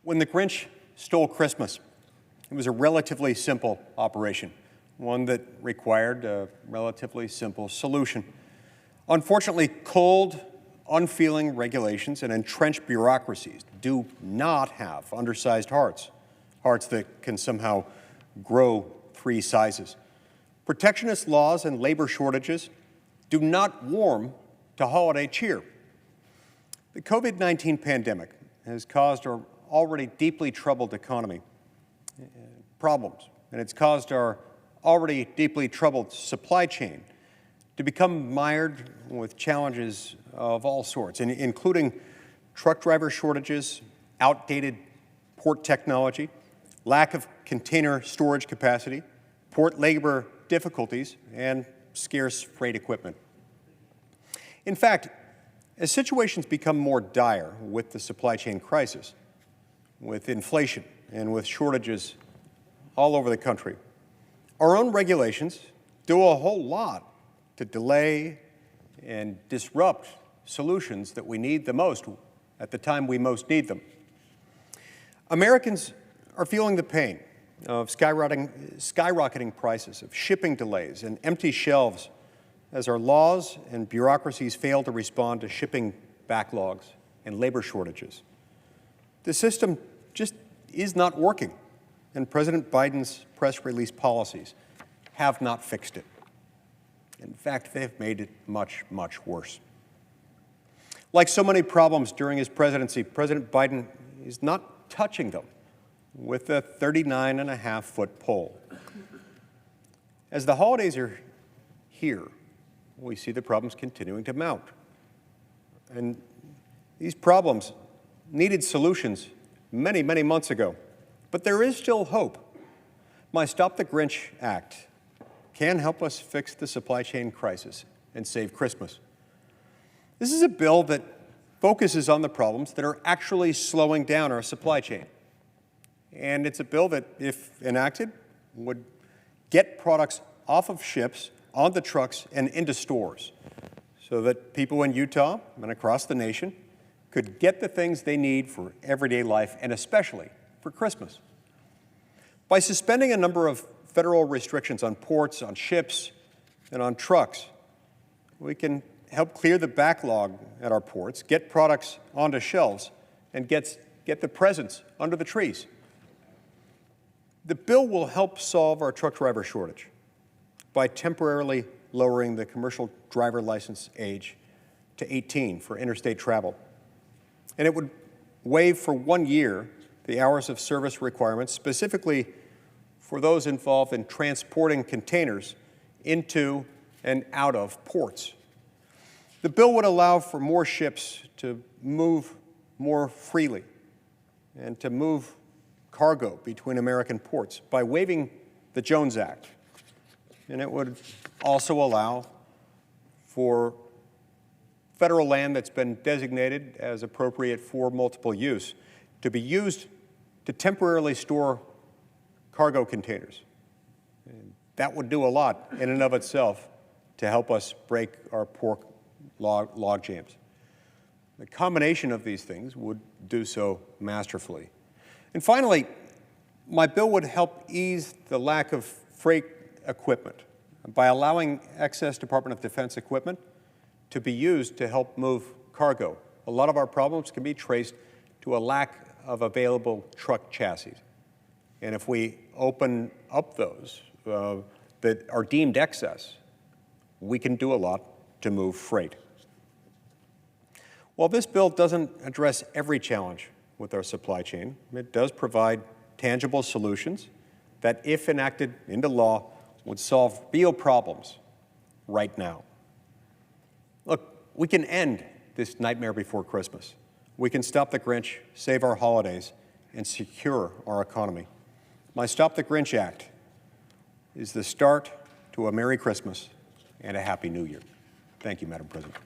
When the Grinch stole Christmas, it was a relatively simple operation, one that required a relatively simple solution. Unfortunately, cold, unfeeling regulations and entrenched bureaucracies do not have undersized hearts that can somehow grow 3 sizes. Protectionist laws and labor shortages do not warm to holiday cheer. The COVID-19 pandemic has caused our already deeply troubled economy problems, and it's caused our already deeply troubled supply chain to become mired with challenges of all sorts, including truck driver shortages, outdated port technology, lack of container storage capacity, port labor difficulties, and scarce freight equipment. In fact, as situations become more dire with the supply chain crisis, with inflation and with shortages all over the country, our own regulations do a whole lot to delay and disrupt solutions that we need the most at the time we most need them. Americans are feeling the pain of skyrocketing prices, of shipping delays and empty shelves as our laws and bureaucracies fail to respond to shipping backlogs and labor shortages. The system just is not working, and President Biden's press release policies have not fixed it. In fact, they've made it much, much worse. Like so many problems during his presidency, President Biden is not touching them with a 39.5-foot pole. As the holidays are here, we see the problems continuing to mount. And these problems needed solutions many, many months ago. But there is still hope. My Stop the Grinch Act can help us fix the supply chain crisis and save Christmas. This is a bill that focuses on the problems that are actually slowing down our supply chain. And it's a bill that, if enacted, would get products off of ships, onto trucks, and into stores, so that people in Utah and across the nation could get the things they need for everyday life, and especially for Christmas. By suspending a number of federal restrictions on ports, on ships, and on trucks, we can help clear the backlog at our ports, get products onto shelves, and get the presents under the trees. The bill will help solve our truck driver shortage by temporarily lowering the commercial driver license age to 18 for interstate travel. And it would waive for 1 year the hours of service requirements, specifically for those involved in transporting containers into and out of ports. The bill would allow for more ships to move more freely and to move cargo between American ports by waiving the Jones Act. And it would also allow for federal land that's been designated as appropriate for multiple use to be used to temporarily store cargo containers. And that would do a lot in and of itself to help us break our port log jams. The combination of these things would do so masterfully. And finally, my bill would help ease the lack of freight equipment by allowing excess Department of Defense equipment to be used to help move cargo. A lot of our problems can be traced to a lack of available truck chassis. And if we open up those that are deemed excess, we can do a lot to move freight. While this bill doesn't address every challenge with our supply chain, it does provide tangible solutions that, if enacted into law, would solve real problems right now. Look, we can end this nightmare before Christmas. We can stop the Grinch, save our holidays, and secure our economy. My Stop the Grinch Act is the start to a Merry Christmas and a Happy New Year. Thank you, Madam President.